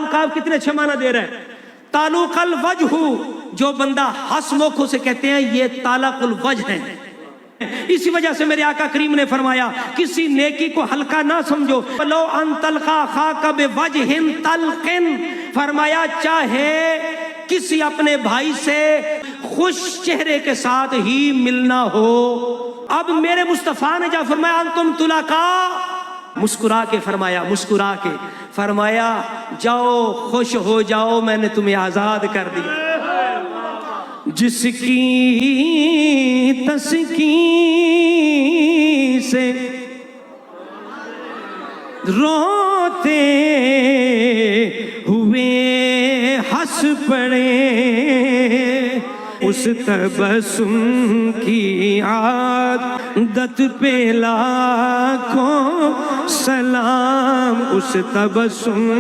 لام کاف کتنے اچھے معنی دے رہے ہیں. تعلق الوجہ، جو بندہ ہنس سے کہتے ہیں یہ تعلق الوجہ ہے. اسی وجہ سے میرے آقا کریم نے فرمایا کسی نیکی کو ہلکا نہ سمجھو. لو ان تلقا خاک بوجہ طلق، فرمایا چاہے کسی اپنے بھائی سے خوش چہرے کے ساتھ ہی ملنا ہو. اب میرے مصطفیٰ نے جب فرمایا انتم طلقا، مسکرا کے فرمایا، مسکرا کے فرمایا جاؤ خوش ہو جاؤ، میں نے تمہیں آزاد کر دیا. جس کی تسکین سے روتے ہوئے ہنس پڑے، اس تبسم کی عادت پہ لاکھوں سلام. اس تبسم